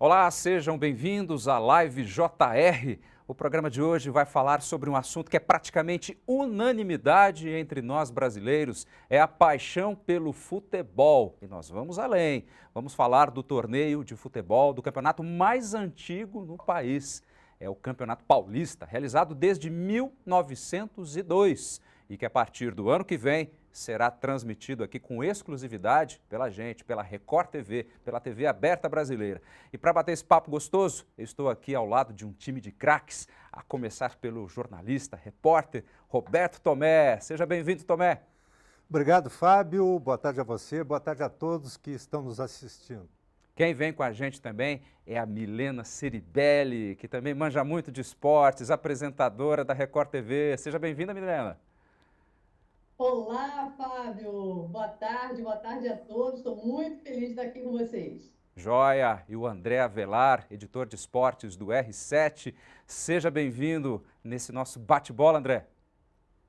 Olá, sejam bem-vindos à Live JR. O programa de hoje vai falar sobre um assunto que é praticamente unanimidade entre nós brasileiros, é a paixão pelo futebol. E nós vamos além, vamos falar do torneio de futebol, do campeonato mais antigo no país. É o Campeonato Paulista, realizado desde 1902 e que a partir do ano que vem será transmitido aqui com exclusividade pela gente, pela Record TV, pela TV aberta brasileira. E para bater esse papo gostoso, eu estou aqui ao lado de um time de craques, a começar pelo jornalista, repórter Roberto Tomé. Seja bem-vindo, Tomé. Obrigado, Fábio. Boa tarde a você, boa tarde a todos que estão nos assistindo. Quem vem com a gente também é a Milena Ceribelli, que também manja muito de esportes, apresentadora da Record TV. Seja bem-vinda, Milena. Olá, Fábio. Boa tarde a todos. Estou muito feliz de estar aqui com vocês. Joia! E o André Avelar, editor de esportes do R7. Seja bem-vindo nesse nosso bate-bola, André.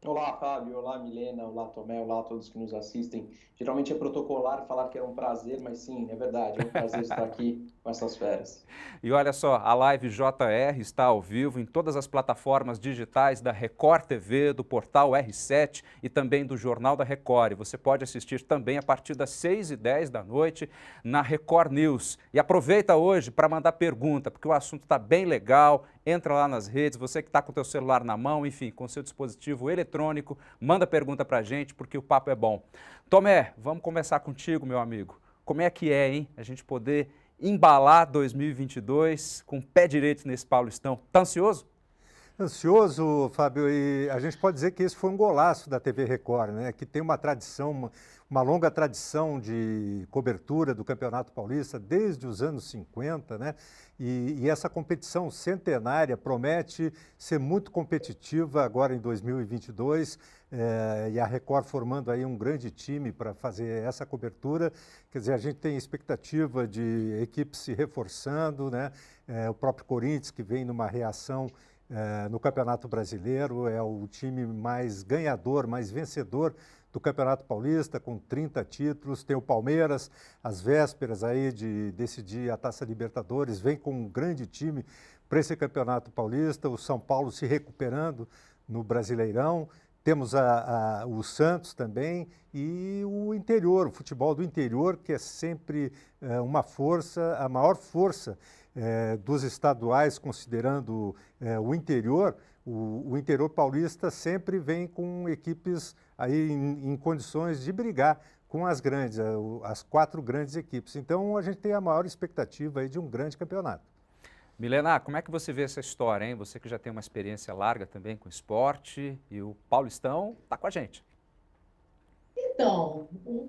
Olá, Fábio. Olá, Milena. Olá, Tomé. Olá a todos que nos assistem. Geralmente é protocolar falar que é um prazer, mas sim, é verdade. É um prazer estar aqui com essas feras. E olha só, a Live JR está ao vivo em todas as plataformas digitais da Record TV, do portal R7 e também do Jornal da Record. E você pode assistir também a partir das 6h10 da noite na Record News. E aproveita hoje para mandar pergunta, porque o assunto está bem legal. Entra lá nas redes, você que está com o teu celular na mão, enfim, com o seu dispositivo eletrônico, manda pergunta para a gente, porque o papo é bom. Tomé, vamos começar contigo, meu amigo. Como é que é, hein, a gente poder embalar 2022 com o pé direito nesse Paulistão? Tá ansioso? Ansioso, Fábio, e a gente pode dizer que esse foi um golaço da TV Record, né? Que tem uma tradição, uma longa tradição de cobertura do Campeonato Paulista desde os anos 50, né? E essa competição centenária promete ser muito competitiva agora em 2022, e a Record formando aí um grande time para fazer essa cobertura. Quer dizer, a gente tem expectativa de equipes se reforçando, né? O próprio Corinthians, que vem numa reação no Campeonato Brasileiro, é o time mais ganhador, mais vencedor do Campeonato Paulista, com 30 títulos. Tem o Palmeiras, às vésperas aí de decidir a Taça Libertadores, vem com um grande time para esse Campeonato Paulista. O São Paulo se recuperando no Brasileirão. Temos o Santos também e o interior, o futebol do interior, que é sempre uma força, a maior força dos estaduais, considerando o interior. O interior paulista sempre vem com equipes aí em condições de brigar com as grandes, as 4 grandes equipes. Então a gente tem a maior expectativa aí de um grande campeonato. Milena, como é que você vê essa história, hein? Você que já tem uma experiência larga também com esporte e o Paulistão está com a gente. Então,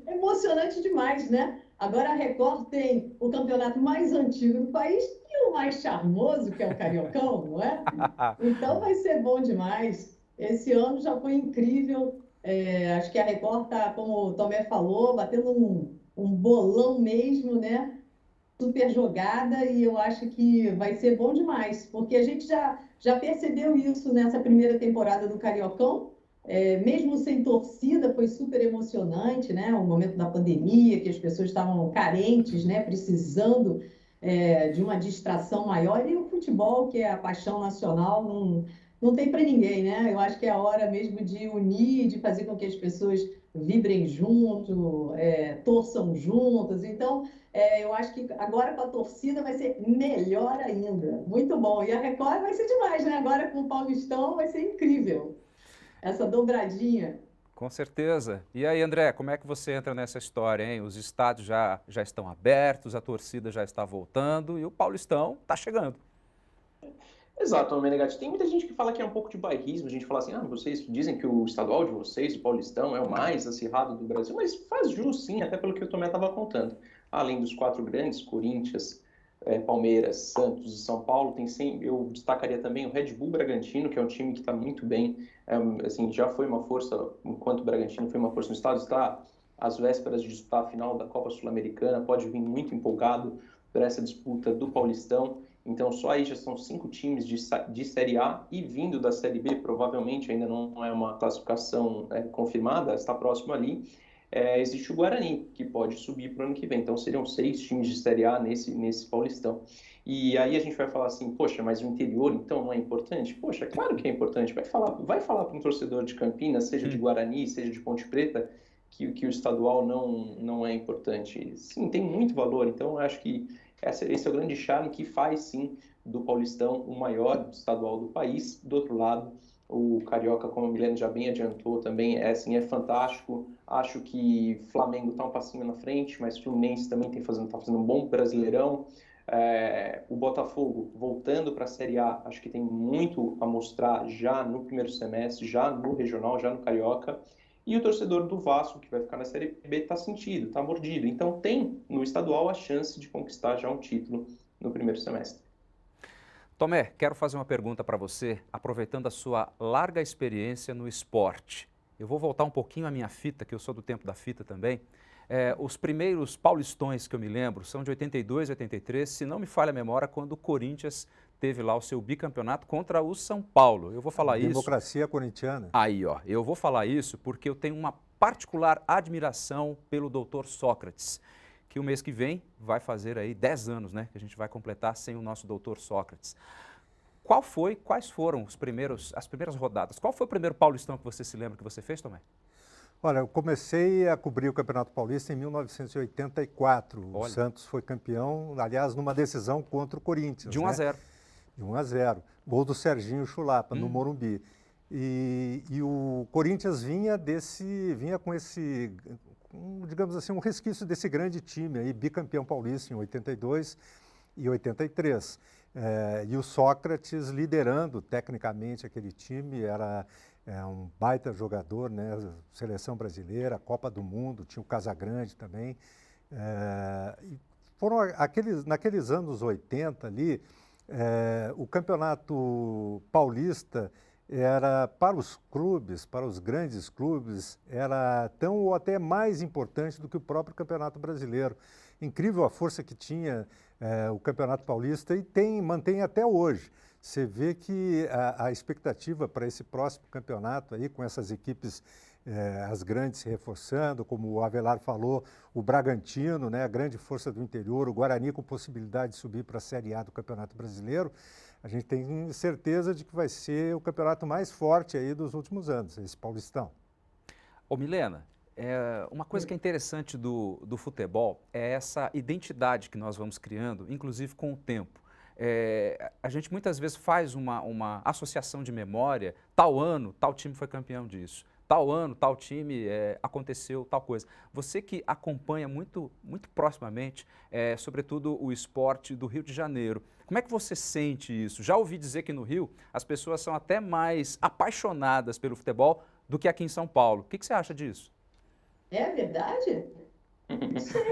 emocionante demais, né? Agora a Record tem o campeonato mais antigo do país e o mais charmoso, que é o Cariocão, não é? Então vai ser bom demais. Esse ano já foi incrível. Acho que a Record está, como o Tomé falou, batendo um bolão mesmo, né? Super jogada, e eu acho que vai ser bom demais, porque a gente já percebeu isso nessa primeira temporada do Cariocão. Mesmo sem torcida, foi super emocionante, né? O momento da pandemia, que as pessoas estavam carentes, né? Precisando de uma distração maior, e o futebol, que é a paixão nacional, não tem para ninguém, né? Eu acho que é a hora mesmo de unir, de fazer com que as pessoas vibrem junto, torçam juntas. Então, eu acho que agora com a torcida vai ser melhor ainda. Muito bom. E a Record vai ser demais, né? Agora com o Paulistão vai ser incrível. Essa dobradinha. Com certeza. E aí, André, como é que você entra nessa história, hein? Os estádios já estão abertos, a torcida já está voltando e o Paulistão está chegando. Exato, Menegatti. Tem muita gente que fala que é um pouco de bairrismo. A gente fala assim, vocês dizem que o estadual de vocês, o Paulistão, é o mais acirrado do Brasil, mas faz jus, sim, até pelo que o Tomé estava contando. Além dos 4 grandes, Corinthians, Palmeiras, Santos e São Paulo, eu destacaria também o Red Bull Bragantino, que é um time que está muito bem, assim, já foi uma força, enquanto o Bragantino foi uma força no estado, está às vésperas de disputar a final da Copa Sul-Americana, pode vir muito empolgado para essa disputa do Paulistão. Então só aí já são 5 times de Série A, e vindo da Série B, provavelmente ainda não é uma classificação confirmada, está próximo ali. existe o Guarani, que pode subir para o ano que vem. Então, seriam 6 times de Série A nesse Paulistão. E aí a gente vai falar assim, poxa, mas o interior, então, não é importante? Poxa, claro que é importante. Vai falar para um torcedor de Campinas, seja de Guarani, seja de Ponte Preta, que o estadual não é importante. Sim, tem muito valor. Então, eu acho que esse é o grande charme que faz, sim, do Paulistão o maior estadual do país. Do outro lado, o Carioca, como a Milena já bem adiantou, também é fantástico. Acho que Flamengo está um passinho na frente, mas Fluminense também está fazendo um bom Brasileirão. O Botafogo voltando para a Série A, acho que tem muito a mostrar já no primeiro semestre, já no regional, já no Carioca. E o torcedor do Vasco, que vai ficar na Série B, está sentido, está mordido. Então tem no estadual a chance de conquistar já um título no primeiro semestre. Tomé, quero fazer uma pergunta para você, aproveitando a sua larga experiência no esporte. Eu vou voltar um pouquinho à minha fita, que eu sou do tempo da fita também. Os primeiros paulistões que eu me lembro são de 82 e 83, se não me falha a memória, quando o Corinthians teve lá o seu bicampeonato contra o São Paulo. Eu vou falar isso... Democracia corintiana. Aí, ó, eu vou falar isso porque eu tenho uma particular admiração pelo Dr. Sócrates, que o mês que vem vai fazer aí 10 anos, né, que a gente vai completar sem o nosso Dr. Sócrates. Quais foram as primeiras rodadas? Qual foi o primeiro Paulistão que você se lembra que você fez, Tomé? Olha, eu comecei a cobrir o Campeonato Paulista em 1984. Olha. O Santos foi campeão, aliás, numa decisão contra o Corinthians. De 1 a 0. De 1 a 0. Gol do Serginho Chulapa, no Morumbi. E o Corinthians vinha com esse, digamos assim, um resquício desse grande time aí, bicampeão paulista em 82 e 83. E o Sócrates liderando tecnicamente aquele time, era um baita jogador, né? Seleção brasileira, Copa do Mundo, tinha o Casagrande também. E foram naqueles anos 80 ali, o Campeonato Paulista era para os clubes, para os grandes clubes, era tão ou até mais importante do que o próprio Campeonato Brasileiro. Incrível a força que tinha o Campeonato Paulista e mantém até hoje. Você vê que a expectativa para esse próximo campeonato aí, com essas equipes, as grandes se reforçando, como o Avelar falou, o Bragantino, né, a grande força do interior, o Guarani com possibilidade de subir para a Série A do Campeonato Brasileiro, a gente tem certeza de que vai ser o campeonato mais forte aí dos últimos anos, esse Paulistão. Ô Milena, uma coisa que é interessante do futebol é essa identidade que nós vamos criando, inclusive com o tempo. A gente muitas vezes faz uma associação de memória, tal ano, tal time foi campeão disso, tal ano, tal time aconteceu tal coisa. Você que acompanha muito, muito proximamente, sobretudo o esporte do Rio de Janeiro, como é que você sente isso? Já ouvi dizer que no Rio as pessoas são até mais apaixonadas pelo futebol do que aqui em São Paulo. O que você acha disso? É verdade? Não sei.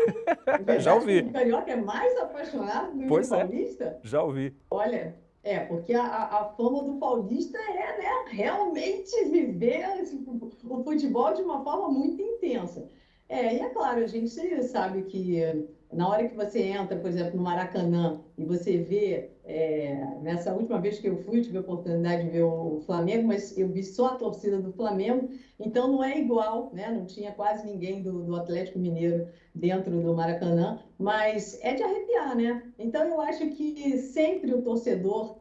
É verdade, já ouvi. O carioca é mais apaixonado do que o paulista? Já ouvi. Olha, porque a fama do paulista né, realmente viver o futebol de uma forma muito intensa. E é claro, a gente sabe que na hora que você entra, por exemplo, no Maracanã e você vê, nessa última vez que eu fui, tive a oportunidade de ver o Flamengo, mas eu vi só a torcida do Flamengo, então não é igual, né? Não tinha quase ninguém do Atlético Mineiro dentro do Maracanã, mas é de arrepiar, né? Então eu acho que sempre o torcedor,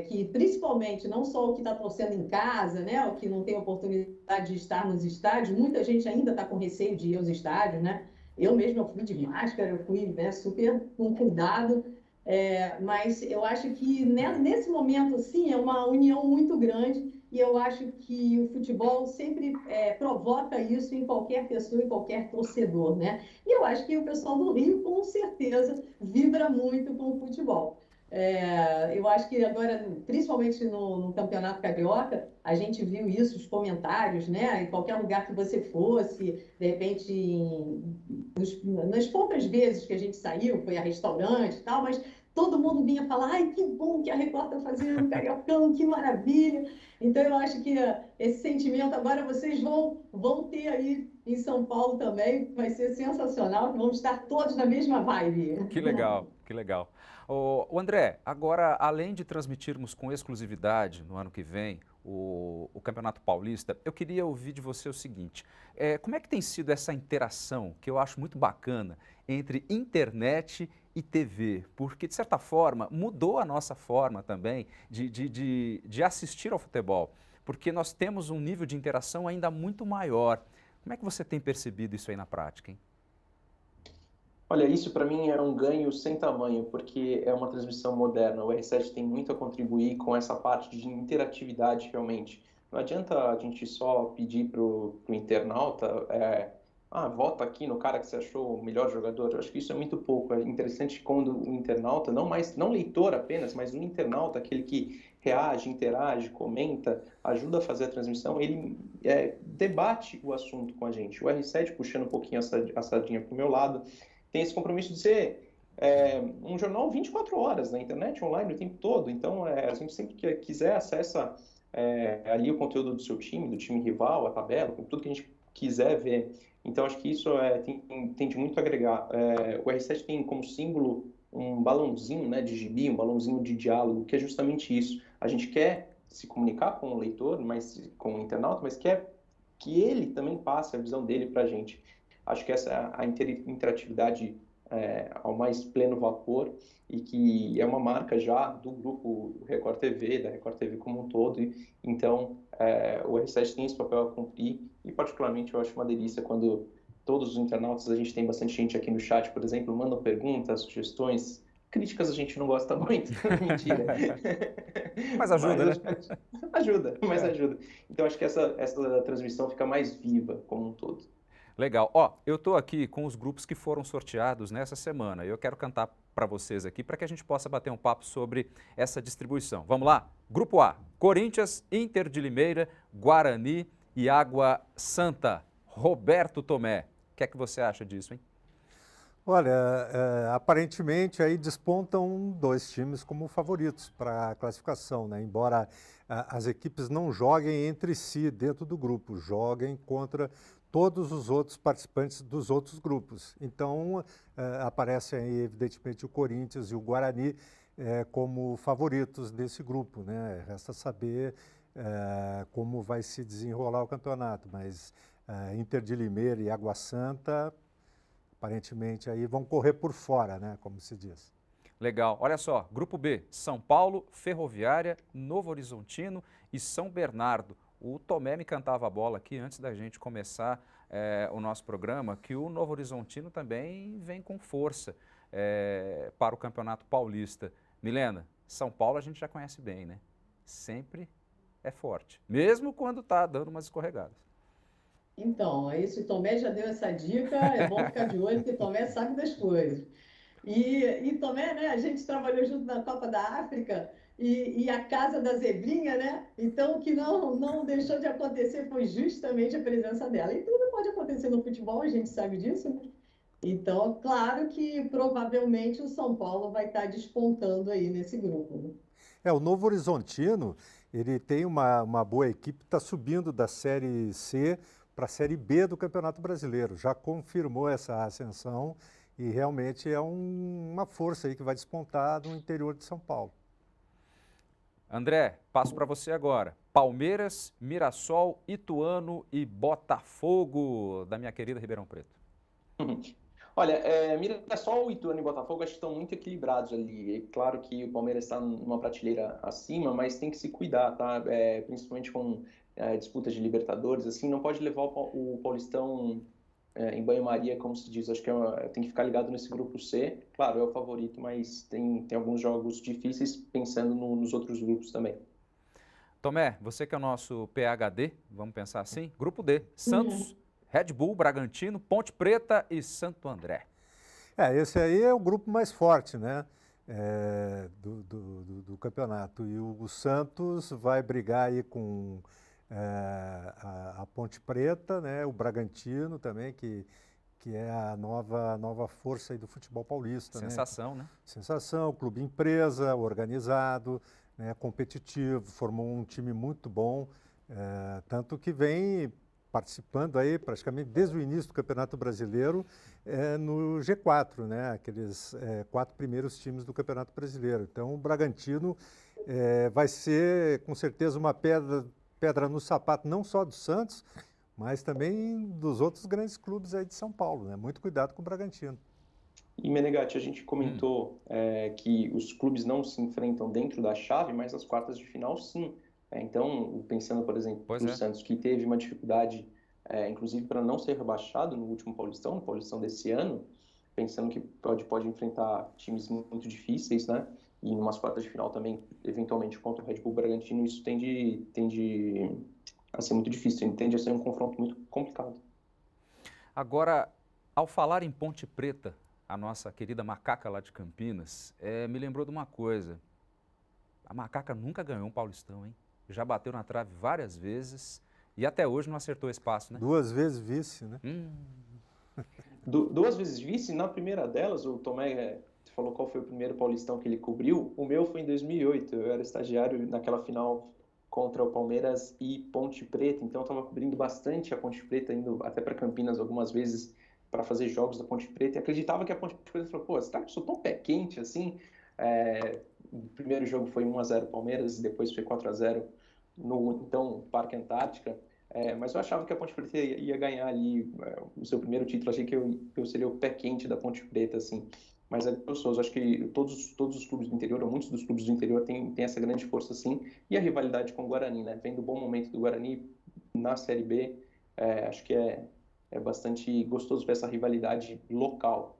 que principalmente não só o que está torcendo em casa, né, o que não tem oportunidade de estar nos estádios, muita gente ainda está com receio de ir aos estádios, né? Eu mesma fui de máscara, eu fui, né, super com cuidado, mas eu acho que nesse momento, sim, é uma união muito grande e eu acho que o futebol sempre provoca isso em qualquer pessoa, em qualquer torcedor, né? E eu acho que o pessoal do Rio, com certeza, vibra muito com o futebol. Eu acho que agora, principalmente no Campeonato Carioca, a gente viu isso, os comentários, né? Em qualquer lugar que você fosse, de repente, nas poucas vezes que a gente saiu, foi a restaurante e tal, mas todo mundo vinha falar, ai, que bom que a Record está fazendo um Cariocão, que maravilha. Então, eu acho que esse sentimento agora vocês vão ter aí em São Paulo também, vai ser sensacional, vamos estar todos na mesma vibe. Que legal, que legal. O André, agora, além de transmitirmos com exclusividade no ano que vem o Campeonato Paulista, eu queria ouvir de você o seguinte, como é que tem sido essa interação, que eu acho muito bacana, entre internet e TV? Porque, de certa forma, mudou a nossa forma também de assistir ao futebol, porque nós temos um nível de interação ainda muito maior. Como é que você tem percebido isso aí na prática, hein? Olha, isso para mim é um ganho sem tamanho, porque é uma transmissão moderna. O R7 tem muito a contribuir com essa parte de interatividade realmente. Não adianta a gente só pedir para o internauta, vota aqui no cara que você achou o melhor jogador. Eu acho que isso é muito pouco. É interessante quando o internauta, não leitor apenas, mas o internauta, aquele que reage, interage, comenta, ajuda a fazer a transmissão, ele debate o assunto com a gente. O R7, puxando um pouquinho a sardinha para o meu lado, tem esse compromisso de ser um jornal 24 horas na internet, online, o tempo todo. Então, a gente sempre que quiser acessa ali o conteúdo do seu time, do time rival, a tabela, com tudo que a gente quiser ver. Então, acho que isso tem de muito a agregar. O R7 tem como símbolo um balãozinho, né, de gibi, um balãozinho de diálogo, que é justamente isso. A gente quer se comunicar com o leitor, com o internauta, mas quer que ele também passe a visão dele para a gente. Acho que essa é a interatividade ao mais pleno vapor e que é uma marca já do grupo Record TV, da Record TV como um todo. Então, o R7 tem esse papel a cumprir e, particularmente, eu acho uma delícia quando todos os internautas, a gente tem bastante gente aqui no chat, por exemplo, mandam perguntas, sugestões. Críticas a gente não gosta muito, mentira. Mas ajuda, né? Ajuda. Então, acho que essa transmissão fica mais viva como um todo. Legal. Ó, eu estou aqui com os grupos que foram sorteados nessa semana. Eu quero cantar para vocês aqui para que a gente possa bater um papo sobre essa distribuição. Vamos lá? Grupo A, Corinthians, Inter de Limeira, Guarani e Água Santa. Roberto Tomé, o que é que você acha disso, hein? Olha, aparentemente aí despontam dois times como favoritos para a classificação, né? Embora as equipes não joguem entre si dentro do grupo, joguem contra todos os outros participantes dos outros grupos. Então, aparecem aí, evidentemente, o Corinthians e o Guarani como favoritos desse grupo, né? Resta saber como vai se desenrolar o campeonato, mas Inter de Limeira e Água Santa, aparentemente, aí vão correr por fora, né? Como se diz. Legal. Olha só, Grupo B, São Paulo, Ferroviária, Novo Horizontino e São Bernardo. O Tomé me cantava a bola aqui antes da gente começar o nosso programa, que o Novo Horizontino também vem com força para o Campeonato Paulista. Milena, São Paulo a gente já conhece bem, né? Sempre é forte, mesmo quando está dando umas escorregadas. Então, aí se o Tomé já deu essa dica, é bom ficar de olho, porque Tomé sabe das coisas. E Tomé, né, a gente trabalhou junto na Copa da África e a Casa da Zebrinha, né? Então, o que não deixou de acontecer foi justamente a presença dela. E tudo pode acontecer no futebol, a gente sabe disso, né? Então, claro que provavelmente o São Paulo vai estar despontando aí nesse grupo, né? O Novo Horizontino, ele tem uma boa equipe, está subindo da Série C para a Série B do Campeonato Brasileiro. Já confirmou essa ascensão e realmente é uma força aí que vai despontar no interior de São Paulo. André, passo para você agora. Palmeiras, Mirassol, Ituano e Botafogo, da minha querida Ribeirão Preto. Olha, Mirassol, Ituano e Botafogo acho que estão muito equilibrados ali. É claro que o Palmeiras está numa prateleira acima, mas tem que se cuidar, tá? Principalmente com disputas de Libertadores, assim, não pode levar o Paulistão em banho-maria, como se diz. Acho que tem que ficar ligado nesse grupo C. Claro, é o favorito, mas tem alguns jogos difíceis pensando nos outros grupos também. Tomé, você que é o nosso PhD, vamos pensar assim? Grupo D, Santos, Red Bull, Bragantino, Ponte Preta e Santo André. Esse aí é o grupo mais forte, né? Do campeonato. E o Santos vai brigar aí com a Ponte Preta, né? O Bragantino também, que é a nova força aí do futebol paulista. Sensação, né? Sensação, clube empresa, organizado, né? Competitivo, formou um time muito bom, tanto que vem participando aí praticamente desde o início do Campeonato Brasileiro no G4, né? Aqueles 4 primeiros times do Campeonato Brasileiro. Então o Bragantino vai ser, com certeza, uma pedra no sapato, não só do Santos, mas também dos outros grandes clubes aí de São Paulo, né? Muito cuidado com o Bragantino. E Menegatti, a gente comentou que os clubes não se enfrentam dentro da chave, mas as quartas de final sim. Então, pensando, por exemplo, no Santos, que teve uma dificuldade, inclusive para não ser rebaixado no último Paulistão, no Paulistão desse ano, pensando que pode enfrentar times muito difíceis, né? E em umas quartas de final também, eventualmente, contra o Red Bull Bragantino, isso tende a ser muito difícil, tende a ser um confronto muito complicado. Agora, ao falar em Ponte Preta, a nossa querida Macaca lá de Campinas, me lembrou de uma coisa. A Macaca nunca ganhou um Paulistão, hein? Já bateu na trave várias vezes e até hoje não acertou espaço, né? 2 vezes vice, né? 2 vezes vice, na primeira delas, o Tomé falou qual foi o primeiro Paulistão que ele cobriu. O meu foi em 2008, eu era estagiário naquela final contra o Palmeiras e Ponte Preta, então eu estava cobrindo bastante a Ponte Preta, indo até para Campinas algumas vezes para fazer jogos da Ponte Preta, e acreditava que a Ponte Preta falou, pô, será que eu sou tão pé quente assim? O primeiro jogo foi 1-0 Palmeiras, depois foi 4-0 no então Parque Antártica, mas eu achava que a Ponte Preta ia ganhar ali o seu primeiro título, achei que eu seria o pé quente da Ponte Preta, assim, mas é gostoso, acho que todos os clubes do interior, ou muitos dos clubes do interior têm essa grande força, assim, e a rivalidade com o Guarani, né, vem do bom momento do Guarani na Série B, acho que é bastante gostoso ver essa rivalidade local.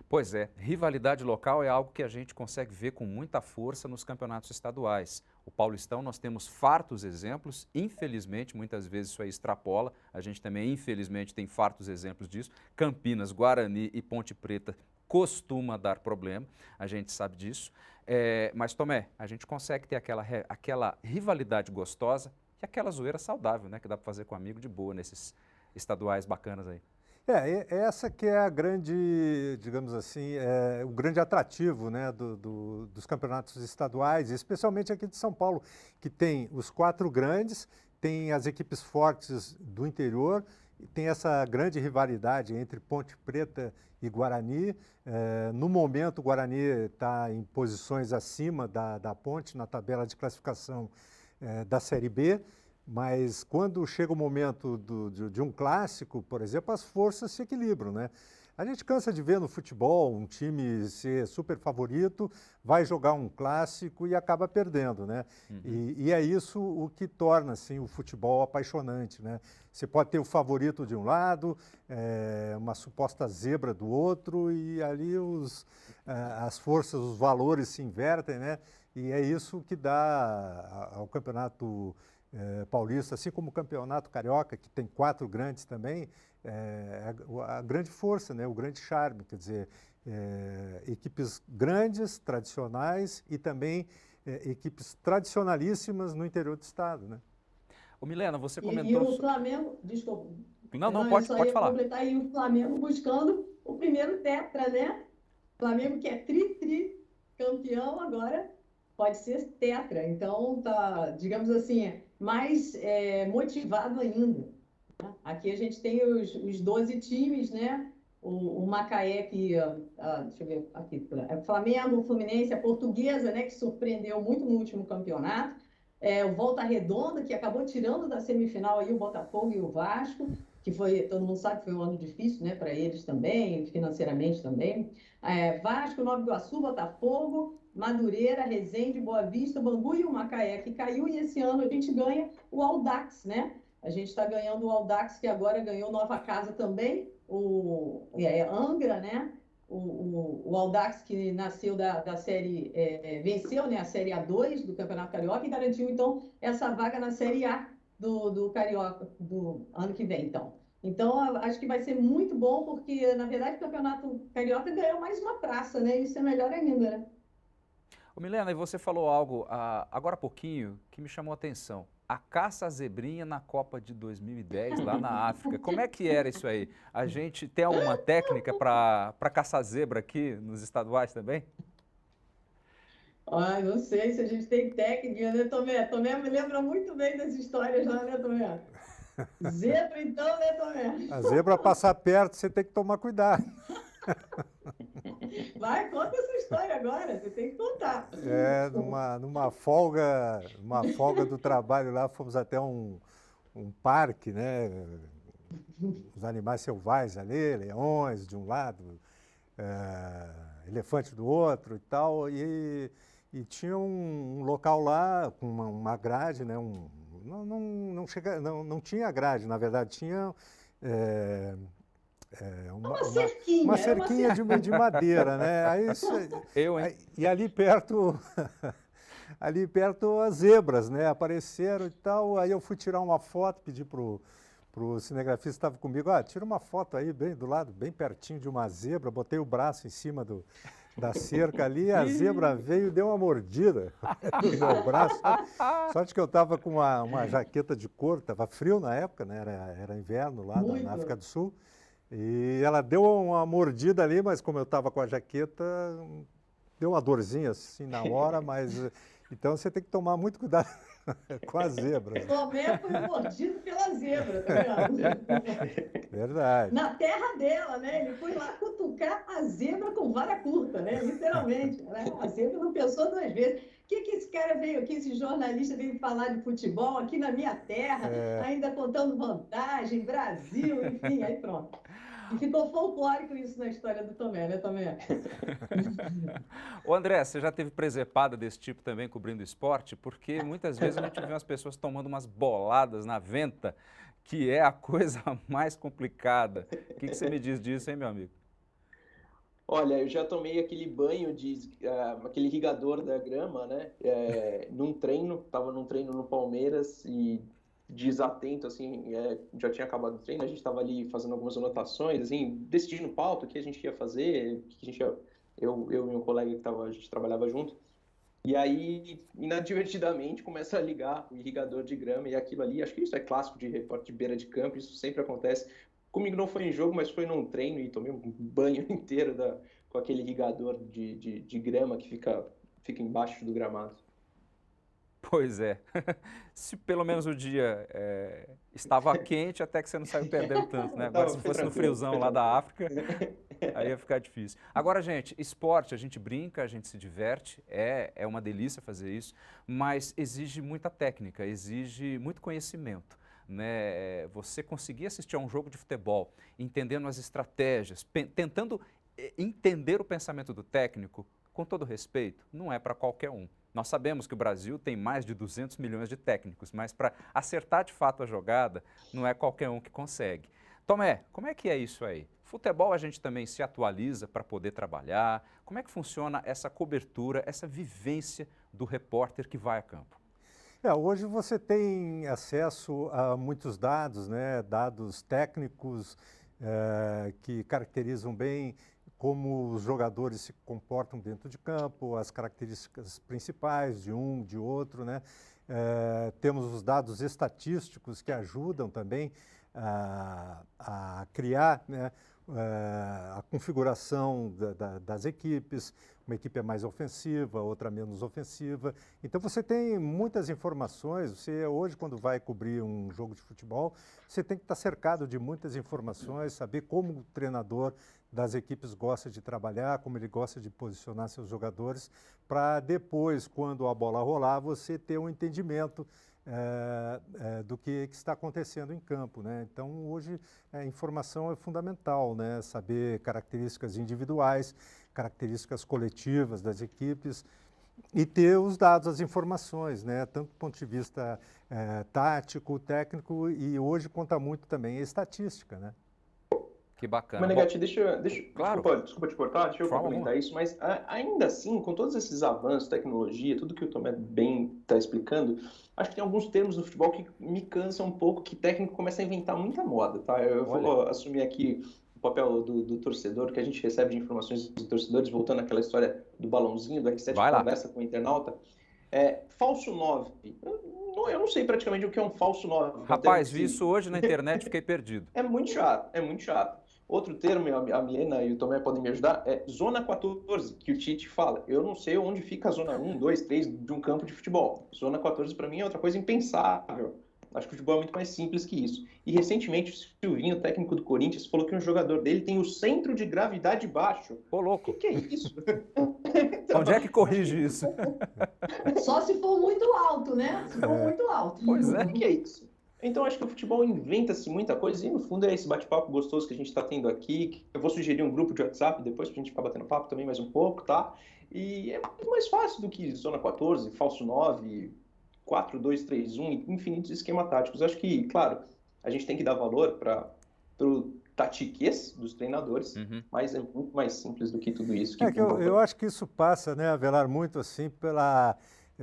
Pois é, rivalidade local é algo que a gente consegue ver com muita força nos campeonatos estaduais. O Paulistão nós temos fartos exemplos, infelizmente muitas vezes isso aí extrapola, a gente também infelizmente tem fartos exemplos disso. Campinas, Guarani e Ponte Preta costuma dar problema, a gente sabe disso. Mas Tomé, a gente consegue ter aquela rivalidade gostosa e aquela zoeira saudável, né, que dá para fazer com amigo de boa nesses estaduais bacanas aí. Essa que é a grande, digamos assim, o grande atrativo, né, dos campeonatos estaduais, especialmente aqui de São Paulo, que tem os 4 grandes, tem as equipes fortes do interior, tem essa grande rivalidade entre Ponte Preta e Guarani. No momento, o Guarani está em posições acima da Ponte na tabela de classificação da Série B. Mas quando chega o momento de um clássico, por exemplo, as forças se equilibram, né? A gente cansa de ver no futebol um time ser super favorito, vai jogar um clássico e acaba perdendo, né? E é isso o que torna assim, o futebol apaixonante, né? Você pode ter o favorito de um lado, uma suposta zebra do outro, e ali as forças, os valores se invertem, né? E é isso que dá ao campeonato paulista, assim como o campeonato carioca, que tem 4 grandes também, a grande força, né, o grande charme, quer dizer, equipes grandes, tradicionais e também equipes tradicionalíssimas no interior do estado, né? Ô Milena, você comentou... E o Flamengo, desculpa. Não, pode falar. Completar, e o Flamengo buscando o primeiro tetra, né? O Flamengo que é campeão agora pode ser tetra, então tá, digamos assim, mais motivado ainda. Aqui a gente tem os 12 times, né? O Macaé que, deixa eu ver aqui, Flamengo, Fluminense, a Portuguesa, né? Que surpreendeu muito no último campeonato. O Volta Redonda, que acabou tirando da semifinal aí o Botafogo e o Vasco, que foi, todo mundo sabe que foi um ano difícil, né? Para eles também, financeiramente também. Vasco, Nova Iguaçu, Botafogo, Madureira, Resende, Boa Vista, Bangu e o Macaé, que caiu, e esse ano a gente ganha o Audax, né? A gente está ganhando o Audax, que agora ganhou nova casa também, Angra, né? O Audax, que nasceu da série, venceu, né, a Série A2 do Campeonato Carioca e garantiu, então, essa vaga na Série A do Carioca do ano que vem, então. Então, acho que vai ser muito bom, porque, na verdade, o Campeonato Carioca ganhou mais uma praça, né? Isso é melhor ainda, né? Ô Milena, e você falou algo agora há pouquinho que me chamou a atenção. A caça à zebrinha na Copa de 2010, lá na África. Como é que era isso aí? A gente tem alguma técnica para caçar zebra aqui nos estaduais também? Não sei se a gente tem técnica, né, Tomé? Tomé me lembra muito bem das histórias lá, né, Tomé? Zebra, então, né, Tomé? A zebra passar perto, você tem que tomar cuidado. Vai, conta essa história agora, você tem que contar. Numa folga do trabalho lá, fomos até um parque, né? Os animais selvagens ali, leões de um lado, elefante do outro e tal, e tinha um local lá com uma grade, né? Não tinha grade, na verdade, tinha uma cerquinha de madeira, né? E ali perto as zebras, né? Apareceram e tal, aí eu fui tirar uma foto, pedi pro cinegrafista que estava comigo, tira uma foto aí, bem do lado, bem pertinho de uma zebra, botei o braço em cima da cerca ali, a zebra veio e deu uma mordida no meu braço. Sorte que eu estava com uma jaqueta de couro, estava frio na época, né? Era inverno lá na África do Sul, e ela deu uma mordida ali, mas como eu estava com a jaqueta, deu uma dorzinha assim na hora, mas então você tem que tomar muito cuidado com as zebras. Tomé foi mordido pela zebra, tá vendo? Verdade. Na terra dela, né? Ele foi lá cutucar a zebra com vara curta, né? Literalmente. Né? A zebra não pensou duas vezes. O que esse cara veio aqui, esse jornalista veio falar de futebol aqui na minha terra, ainda contando vantagem, Brasil, enfim, aí pronto. E ficou folclórico isso na história do Tomé, né, Tomé? Ô André, você já teve presepada desse tipo também cobrindo esporte? Porque muitas vezes a gente vê umas pessoas tomando umas boladas na venta, que é a coisa mais complicada. O que você me diz disso, hein, meu amigo? Olha, eu já tomei aquele banho aquele irrigador da grama, né? Tava num treino no Palmeiras e desatento, assim, já tinha acabado o treino, a gente estava ali fazendo algumas anotações, assim, decidindo pauta, o que a gente ia fazer, eu e meu colega a gente trabalhava junto, e aí, inadvertidamente, começa a ligar o irrigador de grama e aquilo ali, acho que isso é clássico de repórter de beira de campo, isso sempre acontece. Comigo não foi em jogo, mas foi num treino e tomei um banho inteiro com aquele irrigador de grama que fica embaixo do gramado. Pois é. Se pelo menos o dia estava quente, até que você não saiu perdendo tanto, né? Agora, se fosse no friozão lá da África, aí ia ficar difícil. Agora, gente, esporte, a gente brinca, a gente se diverte, é uma delícia fazer isso, mas exige muita técnica, exige muito conhecimento. Né? Você conseguir assistir a um jogo de futebol, entendendo as estratégias, tentando entender o pensamento do técnico, com todo respeito, não é para qualquer um. Nós sabemos que o Brasil tem mais de 200 milhões de técnicos, mas para acertar de fato a jogada, não é qualquer um que consegue. Tomé, como é que é isso aí? Futebol a gente também se atualiza para poder trabalhar. Como é que funciona essa cobertura, essa vivência do repórter que vai a campo? Hoje você tem acesso a muitos dados, né? Dados técnicos que caracterizam bem como os jogadores se comportam dentro de campo, as características principais de um, de outro, né? Temos os dados estatísticos que ajudam também a criar, né, a configuração das equipes. Uma equipe é mais ofensiva, outra menos ofensiva. Então você tem muitas informações. Você hoje, quando vai cobrir um jogo de futebol, você tem que estar cercado de muitas informações, saber como o treinador das equipes gosta de trabalhar, como ele gosta de posicionar seus jogadores, para depois, quando a bola rolar, você ter um entendimento do que está acontecendo em campo, né? Então, hoje, a informação é fundamental, né? Saber características individuais, características coletivas das equipes e ter os dados, as informações, né? Tanto do ponto de vista tático, técnico, e hoje conta muito também a estatística, né? Que bacana. Mas, Negati, Claro. Desculpa te cortar, deixa eu complementar isso, mas ainda assim, com todos esses avanços, tecnologia, tudo que o Tomé bem está explicando, acho que tem alguns termos no futebol que me cansam um pouco, que técnico começa a inventar muita moda, tá? Eu vou assumir aqui o papel do torcedor, que a gente recebe de informações dos torcedores, voltando àquela história do balãozinho, do R7 que conversa com o internauta. Falso 9. Eu não sei praticamente o que é um falso 9. Rapaz, vi isso hoje na internet e fiquei perdido. É muito chato. Outro termo, a Milena e o Tomé podem me ajudar, é zona 14, que o Tite fala. Eu não sei onde fica a zona 1, 2, 3 de um campo de futebol. Zona 14 para mim é outra coisa impensável. Acho que o futebol é muito mais simples que isso. E recentemente o Silvinho, técnico do Corinthians, falou que um jogador dele tem o centro de gravidade baixo. Ô, O louco. que é isso? Onde é que corrige isso? Só se for muito alto, né? Se for muito alto. Pois é. O que é isso? Então, acho que o futebol inventa-se muita coisa e, no fundo, é esse bate-papo gostoso que a gente está tendo aqui. Que eu vou sugerir um grupo de WhatsApp depois para a gente ficar batendo papo também mais um pouco, tá? E é muito mais fácil do que Zona 14, Falso 9, 4-2-3-1, infinitos esquema táticos. Acho que, claro, a gente tem que dar valor para o tatiquez dos treinadores, mas é muito mais simples do que tudo isso. Eu acho que isso passa, né, Avelar, muito assim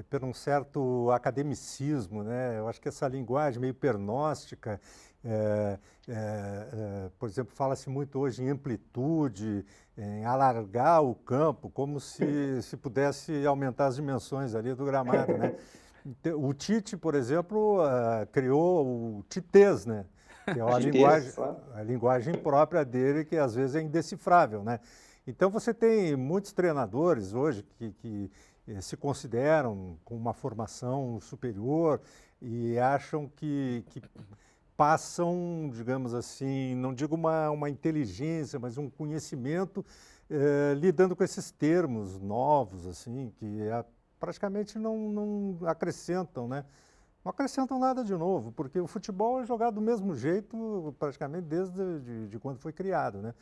por um certo academicismo, né? Eu acho que essa linguagem meio pernóstica, por exemplo, fala-se muito hoje em amplitude, em alargar o campo, como se pudesse aumentar as dimensões ali do gramado, né? O Tite, por exemplo, criou o titês, né? Que é a linguagem própria dele, que às vezes é indecifrável, né? Então você tem muitos treinadores hoje que se consideram com uma formação superior e acham que passam, digamos assim, não digo uma inteligência, mas um conhecimento lidando com esses termos novos, assim, que praticamente não acrescentam, né? Não acrescentam nada de novo, porque o futebol é jogado do mesmo jeito praticamente desde de quando foi criado, né?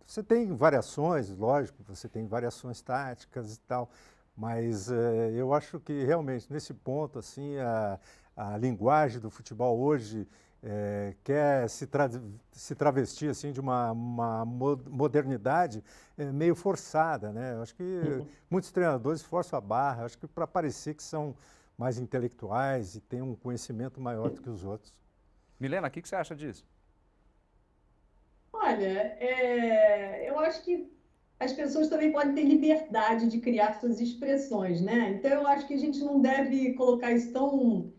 Você tem variações, lógico, você tem variações táticas e tal, mas eu acho que realmente nesse ponto assim a linguagem do futebol hoje quer se travestir assim de uma modernidade meio forçada, né? Eu acho que muitos treinadores forçam a barra, acho que para parecer que são mais intelectuais e têm um conhecimento maior do que os outros. Milena, o que você acha disso? Olha, eu acho que as pessoas também podem ter liberdade de criar suas expressões, né? Então, eu acho que a gente não deve colocar isso tão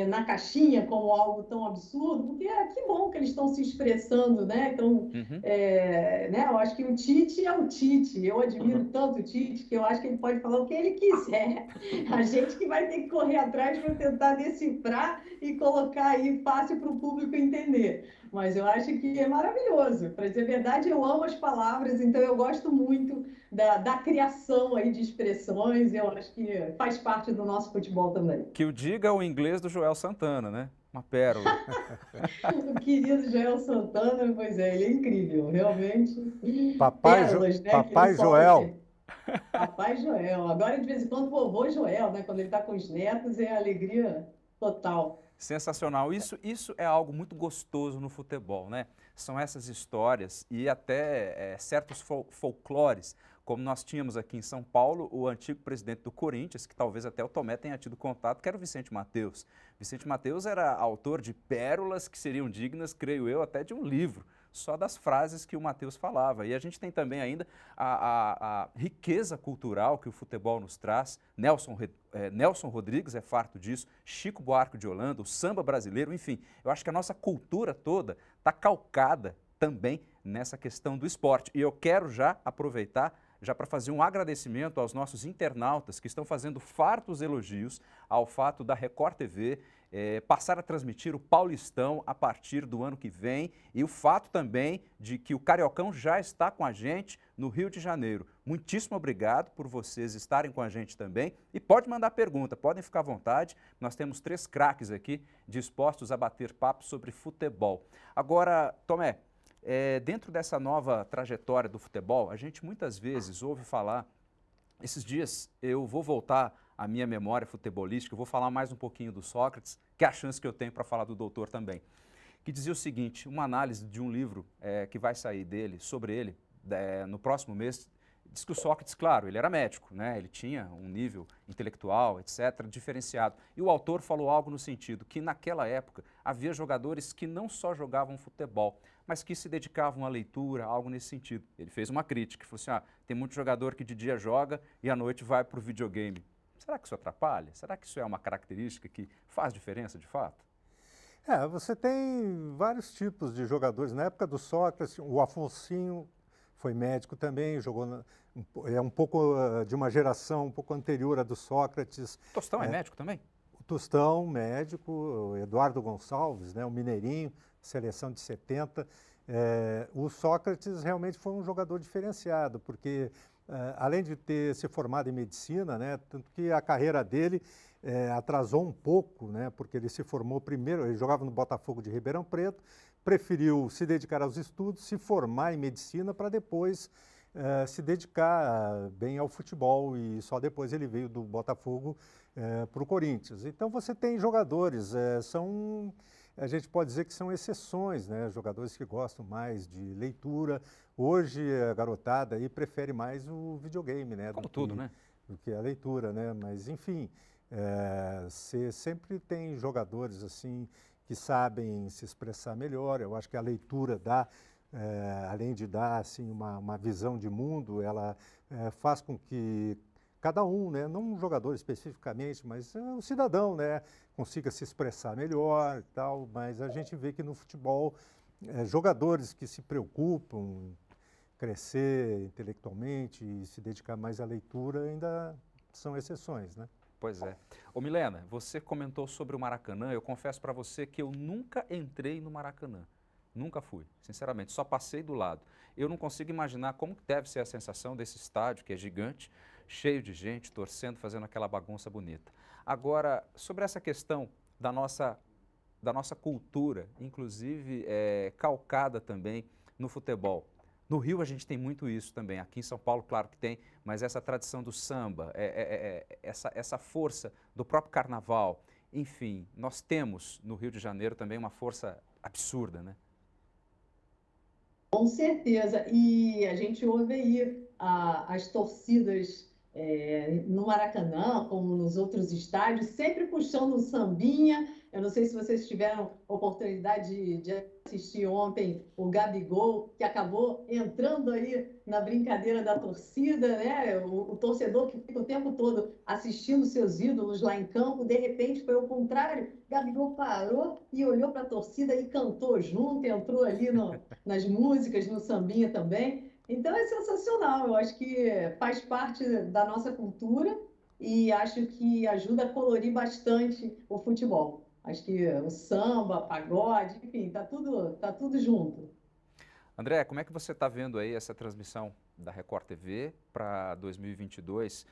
na caixinha como algo tão absurdo, porque que bom que eles estão se expressando, né? Então, né? Eu acho que o Tite é o Tite. Eu admiro tanto o Tite que eu acho que ele pode falar o que ele quiser. A gente que vai ter que correr atrás para tentar decifrar e colocar aí fácil para o público entender. Mas eu acho que é maravilhoso. Para dizer a verdade, eu amo as palavras, então eu gosto muito da criação aí de expressões. Eu acho que faz parte do nosso futebol também. Que o diga o inglês do Joel Santana, né? Uma pérola. O querido Joel Santana, pois é, ele é incrível, realmente. Pérolas, né? Papai Joel. Papai Joel. Agora, de vez em quando, vovô Joel, né? Quando ele está com os netos, é alegria total. Sensacional. Isso é algo muito gostoso no futebol, né? São essas histórias e até certos folclores, como nós tínhamos aqui em São Paulo, o antigo presidente do Corinthians, que talvez até o Tomé tenha tido contato, que era o Vicente Mateus. Vicente Mateus era autor de pérolas que seriam dignas, creio eu, até de um livro, só das frases que o Mateus falava. E a gente tem também ainda a riqueza cultural que o futebol nos traz. Nelson Rodrigues é farto disso, Chico Buarque de Holanda, o samba brasileiro, enfim. Eu acho que a nossa cultura toda está calcada também nessa questão do esporte. E eu quero já aproveitar para fazer um agradecimento aos nossos internautas que estão fazendo fartos elogios ao fato da Record TV passar a transmitir o Paulistão a partir do ano que vem e o fato também de que o Cariocão já está com a gente no Rio de Janeiro. Muitíssimo obrigado por vocês estarem com a gente também e pode mandar pergunta, podem ficar à vontade. Nós temos 3 craques aqui dispostos a bater papo sobre futebol. Agora, Tomé, dentro dessa nova trajetória do futebol, a gente muitas vezes ouve falar, esses dias eu vou voltar à minha memória futebolística, eu vou falar mais um pouquinho do Sócrates, que é a chance que eu tenho para falar do doutor também, que dizia o seguinte, uma análise de um livro que vai sair dele, sobre ele, no próximo mês, diz que o Sócrates, claro, ele era médico, né? Ele tinha um nível intelectual, etc., diferenciado. E o autor falou algo no sentido que naquela época havia jogadores que não só jogavam futebol, mas que se dedicavam à leitura, algo nesse sentido. Ele fez uma crítica, falou assim, tem muito jogador que de dia joga e à noite vai para o videogame. Será que isso atrapalha? Será que isso é uma característica que faz diferença de fato? Você tem vários tipos de jogadores. Na época do Sócrates, o Afonsinho foi médico também, jogou um pouco de uma geração um pouco anterior à do Sócrates. Tostão é médico também? O Tostão, médico, o Eduardo Gonçalves, né, o Mineirinho, seleção de 70. O Sócrates realmente foi um jogador diferenciado, porque além de ter se formado em medicina, né, tanto que a carreira dele atrasou um pouco, né, porque ele se formou primeiro, ele jogava no Botafogo de Ribeirão Preto, preferiu se dedicar aos estudos, se formar em medicina para depois se dedicar bem ao futebol, e só depois ele veio do Botafogo para o Corinthians. Então você tem jogadores, a gente pode dizer que são exceções, né? Jogadores que gostam mais de leitura. Hoje a garotada aí prefere mais o videogame, né? Como tudo, né? Do que a leitura, né? Mas enfim, você sempre tem jogadores assim que sabem se expressar melhor. Eu acho que a leitura dá, além de dar assim uma visão de mundo, ela faz com que cada um, né, não um jogador especificamente, mas o cidadão, né, consiga se expressar melhor e tal. Mas a gente vê que no futebol, jogadores que se preocupam em crescer intelectualmente e se dedicar mais à leitura ainda são exceções, né? Pois é. Ô Milena, você comentou sobre o Maracanã. Eu confesso para você que eu nunca entrei no Maracanã. Nunca fui, sinceramente, só passei do lado. Eu não consigo imaginar como deve ser a sensação desse estádio, que é gigante, cheio de gente, torcendo, fazendo aquela bagunça bonita. Agora, sobre essa questão da nossa cultura, inclusive calcada também no futebol. No Rio a gente tem muito isso também, aqui em São Paulo claro que tem, mas essa tradição do samba, essa força do próprio carnaval, enfim, nós temos no Rio de Janeiro também uma força absurda, né? Com certeza. E a gente ouve aí as torcidas no Maracanã, como nos outros estádios, sempre puxando um sambinha. Eu não sei se vocês tiveram oportunidade de assistir ontem o Gabigol, que acabou entrando aí na brincadeira da torcida, né? O torcedor que fica o tempo todo assistindo seus ídolos lá em campo, de repente foi o contrário. Gabigol parou e olhou para a torcida e cantou junto, entrou ali nas músicas, no sambinha também. Então é sensacional, eu acho que faz parte da nossa cultura e acho que ajuda a colorir bastante o futebol. Acho que o samba, pagode, enfim, tá tudo junto. André, como é que você está vendo aí essa transmissão da Record TV para 2022,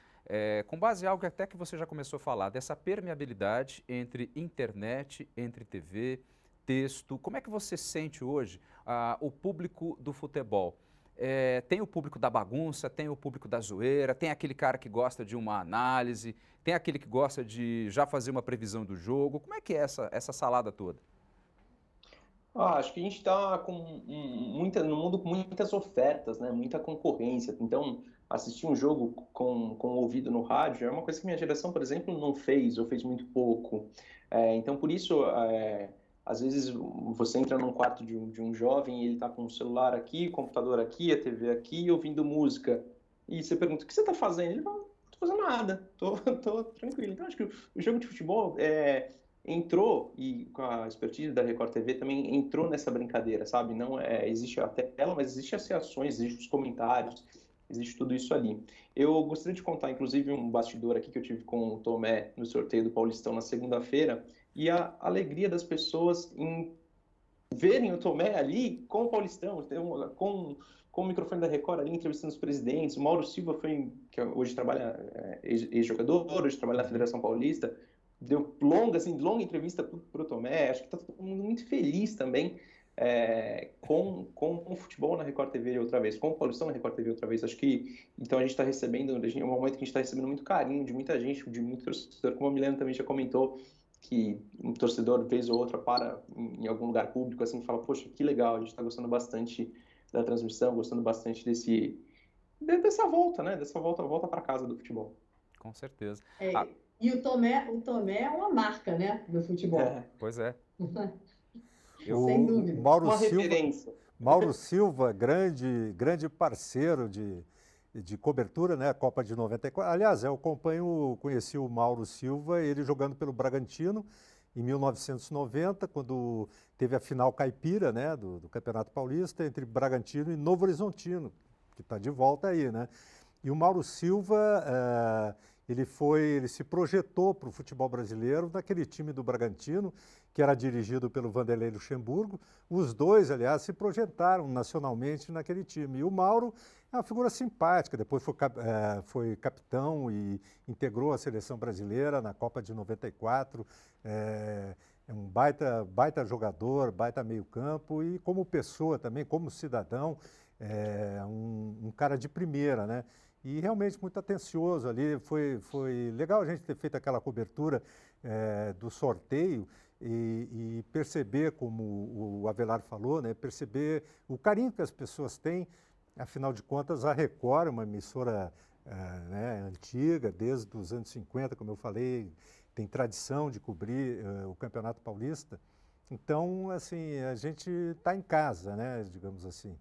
com base em algo até que você já começou a falar, dessa permeabilidade entre internet, entre TV, texto. Como é que você sente hoje o público do futebol? Tem o público da bagunça, tem o público da zoeira, tem aquele cara que gosta de uma análise, tem aquele que gosta de já fazer uma previsão do jogo. Como é que é essa salada toda? Acho que a gente está no mundo com muitas ofertas, né? Muita concorrência. Então, assistir um jogo com o ouvido no rádio é uma coisa que minha geração, por exemplo, não fez ou fez muito pouco. Então, por isso, às vezes você entra num quarto de um jovem e ele está com o celular aqui, o computador aqui, a TV aqui, ouvindo música. E você pergunta, o que você está fazendo? Ele fala, não estou fazendo nada, estou tranquilo. Então, acho que o jogo de futebol entrou, e com a expertise da Record TV também entrou nessa brincadeira, sabe? Não existe a tela, mas existe as reações, existe os comentários, existe tudo isso ali. Eu gostaria de contar, inclusive, um bastidor aqui que eu tive com o Tomé no sorteio do Paulistão na segunda-feira, e a alegria das pessoas em verem o Tomé ali com o Paulistão, com o microfone da Record ali entrevistando os presidentes. O Mauro Silva que hoje trabalha, ex-jogador, hoje trabalha na Federação Paulista, deu longa entrevista para o Tomé. Acho que está todo mundo muito feliz também com o futebol na Record TV outra vez, com o Paulistão na Record TV outra vez. Acho que então a gente está recebendo, é um momento que a gente está recebendo muito carinho de muita gente, de muito torcedor, como a Milena também já comentou, que um torcedor, vez ou outra, para em algum lugar público assim e fala, poxa, que legal, a gente está gostando bastante da transmissão, gostando bastante dessa volta, né? Dessa volta para casa do futebol. Com certeza. E o Tomé é uma marca, né, do futebol. Pois é. Sem dúvida. Uma referência. Mauro Silva, grande parceiro de cobertura, né? A Copa de 94. Aliás, conheci o Mauro Silva, ele jogando pelo Bragantino em 1990, quando teve a final caipira, né, do Campeonato Paulista, entre Bragantino e Novo Horizontino, que está de volta aí, né? E o Mauro Silva, ele se projetou para o futebol brasileiro naquele time do Bragantino, que era dirigido pelo Vanderlei Luxemburgo. Os dois, aliás, se projetaram nacionalmente naquele time. E o Mauro é uma figura simpática, depois foi capitão e integrou a seleção brasileira na Copa de 94. É um baita jogador, baita meio-campo e como pessoa também, como cidadão, um cara de primeira, né? E realmente muito atencioso ali. Foi legal a gente ter feito aquela cobertura do sorteio e perceber, como o Avelar falou, né? Perceber o carinho que as pessoas têm. Afinal de contas, a Record é uma emissora né, antiga, desde os anos 50, como eu falei, tem tradição de cobrir o Campeonato Paulista. Então, assim, a gente está em casa, né, digamos assim.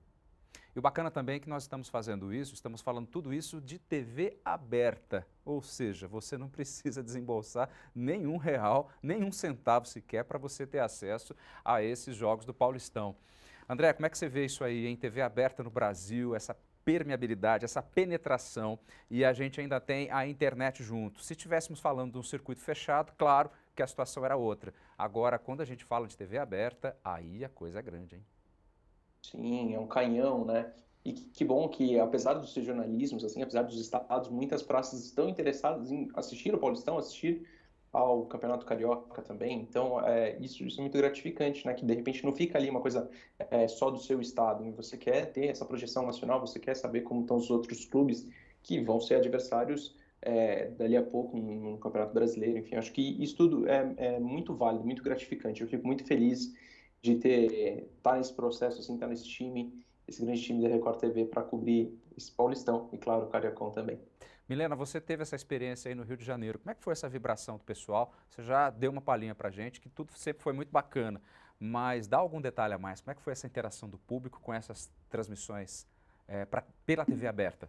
E o bacana também é que nós estamos fazendo isso, estamos falando tudo isso de TV aberta, ou seja, você não precisa desembolsar nenhum real, nenhum centavo sequer para você ter acesso a esses jogos do Paulistão. André, como é que você vê isso aí em TV aberta no Brasil, essa permeabilidade, essa penetração, e a gente ainda tem a internet junto? Se estivéssemos falando de um circuito fechado, claro que a situação era outra. Agora, quando a gente fala de TV aberta, aí a coisa é grande, hein? Sim, é um canhão, né? E que bom que, apesar dos regionalismos, assim, apesar dos estados, muitas praças estão interessadas em assistir o Paulistão, assistir ao Campeonato Carioca também. Então, isso é muito gratificante, né? Que de repente não fica ali uma coisa só do seu estado. Você quer ter essa projeção nacional, você quer saber como estão os outros clubes que vão ser adversários dali a pouco no Campeonato Brasileiro. Enfim, acho que isso tudo é muito válido, muito gratificante. Eu fico muito feliz de estar nesse processo, assim, estar nesse time, esse grande time da Record TV para cobrir esse Paulistão e, claro, o Cariocão também. Milena, você teve essa experiência aí no Rio de Janeiro. Como é que foi essa vibração do pessoal? Você já deu uma palhinha pra gente, que tudo sempre foi muito bacana, mas dá algum detalhe a mais? Como é que foi essa interação do público com essas transmissões pela TV aberta?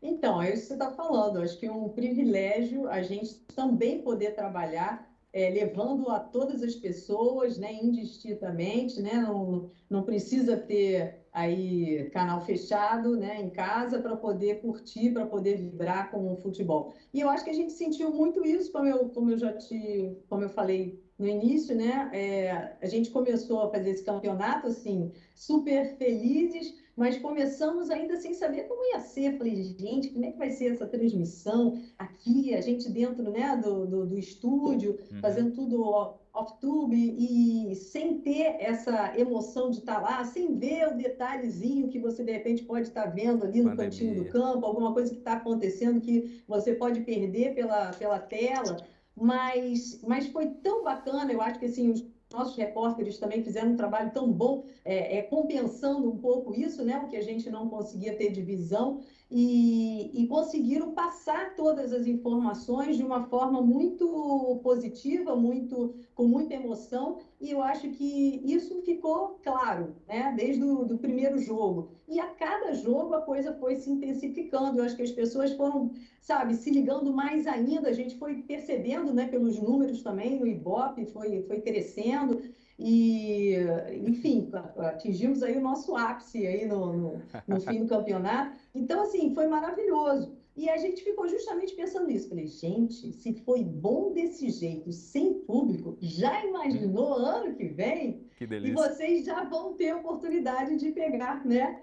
Então, é isso que você está falando. Acho que é um privilégio a gente também poder trabalhar levando a todas as pessoas, né, indistintamente, né, não precisa ter aí canal fechado, né, em casa para poder curtir, para poder vibrar com o futebol. E eu acho que a gente sentiu muito isso, como eu falei no início, né, a gente começou a fazer esse campeonato assim, super felizes, mas começamos ainda sem saber como ia ser. Falei, gente, como é que vai ser essa transmissão aqui, a gente dentro, né, do estúdio, fazendo tudo off-tube e sem ter essa emoção de estar lá, sem ver o detalhezinho que você, de repente, pode estar vendo ali no cantinho do campo, alguma coisa que está acontecendo que você pode perder pela tela, mas foi tão bacana. Eu acho que, assim, os nossos repórteres também fizeram um trabalho tão bom, compensando um pouco isso, né, o que a gente não conseguia ter de visão, e conseguiram passar todas as informações de uma forma muito positiva, com muita emoção, e eu acho que isso ficou claro, né, desde o primeiro jogo. E a cada jogo a coisa foi se intensificando. Eu acho que as pessoas foram, sabe, se ligando mais ainda, a gente foi percebendo, né, pelos números também, no Ibope foi crescendo, e, enfim, atingimos aí o nosso ápice aí no fim do campeonato. Então, assim, foi maravilhoso. E a gente ficou justamente pensando nisso. Falei, gente, se foi bom desse jeito, sem público, já imaginou ano que vem? Que delícia. E vocês já vão ter a oportunidade de pegar, né?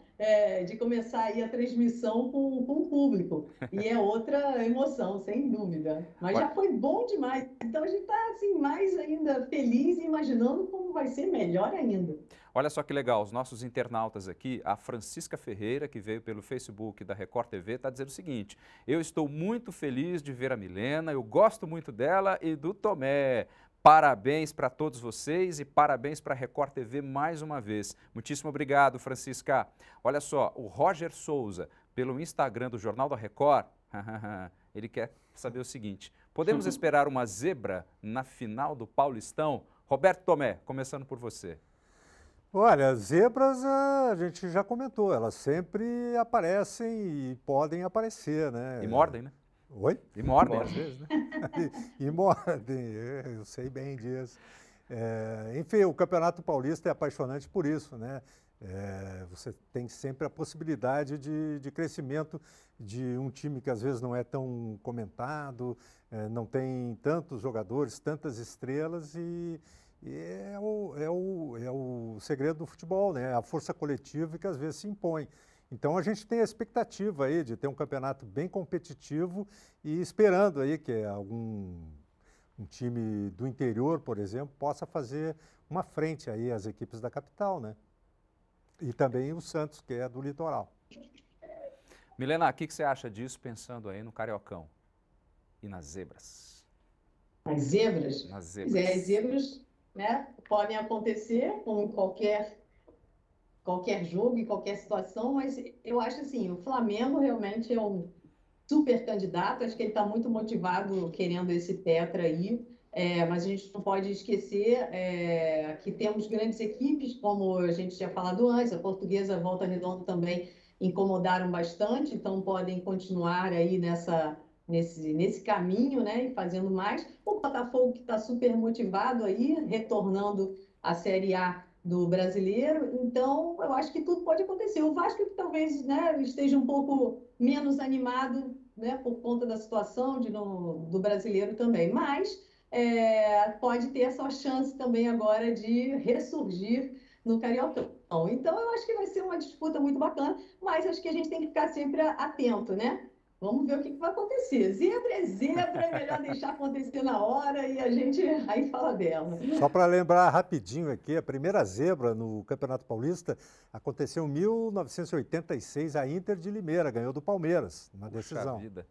De começar aí a transmissão com o público. E é outra emoção, sem dúvida. Mas já foi bom demais. Então a gente está assim, mais ainda feliz e imaginando como vai ser melhor ainda. Olha só que legal, os nossos internautas aqui, a Francisca Ferreira, que veio pelo Facebook da Record TV, está dizendo o seguinte: eu estou muito feliz de ver a Milena, eu gosto muito dela e do Tomé. Parabéns para todos vocês e parabéns para a Record TV mais uma vez. Muitíssimo obrigado, Francisca. Olha só, o Roger Souza, pelo Instagram do Jornal da Record, ele quer saber o seguinte: podemos esperar uma zebra na final do Paulistão? Roberto Tomé, começando por você. Olha, zebras a gente já comentou, elas sempre aparecem e podem aparecer, né? E mordem, né? Oi? E mordem às vezes, né? E mordem, eu sei bem disso. Enfim, o Campeonato Paulista é apaixonante por isso, né? Você tem sempre a possibilidade de crescimento de um time que às vezes não é tão comentado, não tem tantos jogadores, tantas estrelas e é o segredo do futebol, né? A força coletiva que às vezes se impõe. Então a gente tem a expectativa aí de ter um campeonato bem competitivo e esperando aí que um time do interior, por exemplo, possa fazer uma frente aí às equipes da capital, né? E também o Santos, que é do litoral. Milena, o que você acha disso, pensando aí no Cariocão e nas zebras? As zebras? Nas Pois zebras. as zebras, né, podem acontecer com qualquer jogo, em qualquer situação, mas eu acho assim, o Flamengo realmente é um super candidato, acho que ele está muito motivado querendo esse tetra aí, mas a gente não pode esquecer que temos grandes equipes, como a gente tinha falado antes, a Portuguesa, Volta Redonda também incomodaram bastante, então podem continuar aí nesse caminho, né, e fazendo mais. O Botafogo que está super motivado aí, retornando à Série A do brasileiro, então eu acho que tudo pode acontecer. O Vasco que talvez, né, esteja um pouco menos animado, né, por conta da situação do brasileiro também, mas pode ter essa chance também agora de ressurgir no Cariocão. Então eu acho que vai ser uma disputa muito bacana, mas acho que a gente tem que ficar sempre atento, né? Vamos ver o que vai acontecer. Zebra é zebra, é melhor deixar acontecer na hora e a gente aí fala dela. Só para lembrar rapidinho aqui, a primeira zebra no Campeonato Paulista aconteceu em 1986, a Inter de Limeira ganhou do Palmeiras, na decisão. Puxa vida.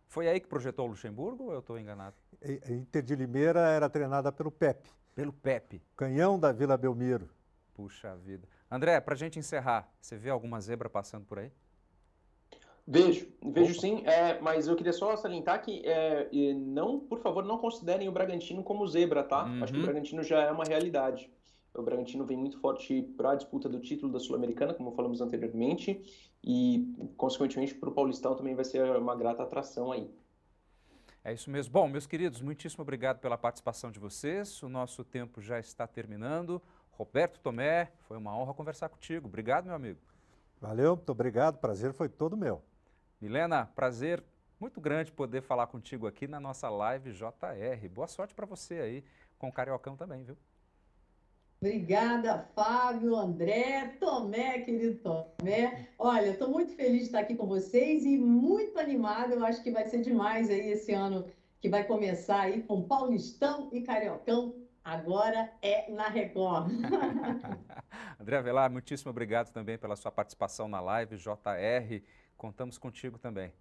Foi aí que projetou o Luxemburgo ou eu estou enganado? A Inter de Limeira era treinada pelo Pepe. Pelo Pepe. Canhão da Vila Belmiro. Puxa vida. André, para a gente encerrar, você vê alguma zebra passando por aí? Vejo sim, mas eu queria só salientar que, por favor, não considerem o Bragantino como zebra, tá? Acho que o Bragantino já é uma realidade. O Bragantino vem muito forte para a disputa do título da Sul-Americana, como falamos anteriormente, e, consequentemente, para o Paulistão também vai ser uma grata atração aí. É isso mesmo. Bom, meus queridos, muitíssimo obrigado pela participação de vocês. O nosso tempo já está terminando. Roberto Tomé, foi uma honra conversar contigo. Obrigado, meu amigo. Valeu, muito obrigado. Prazer foi todo meu. Milena, prazer muito grande poder falar contigo aqui na nossa live JR. Boa sorte para você aí com o Cariocão também, viu? Obrigada, Fábio, André, Tomé, querido Tomé. Olha, estou muito feliz de estar aqui com vocês e muito animada. Eu acho que vai ser demais aí esse ano que vai começar aí com Paulistão e Cariocão. Agora é na Record. André Avelar, muitíssimo obrigado também pela sua participação na live JR. Contamos contigo também.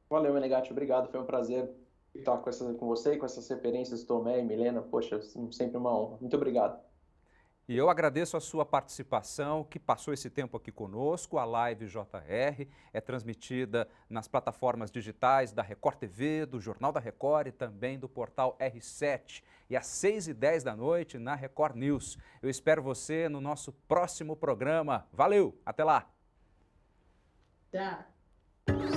Valeu, Menegatti, obrigado. Foi um prazer estar com você e com essas referências, Tomé e Milena. Poxa, sempre uma honra. Muito obrigado. E eu agradeço a sua participação, que passou esse tempo aqui conosco. A live JR é transmitida nas plataformas digitais da Record TV, do Jornal da Record e também do portal R7. E às 6h10 da noite na Record News. Eu espero você no nosso próximo programa. Valeu, até lá! Tchau!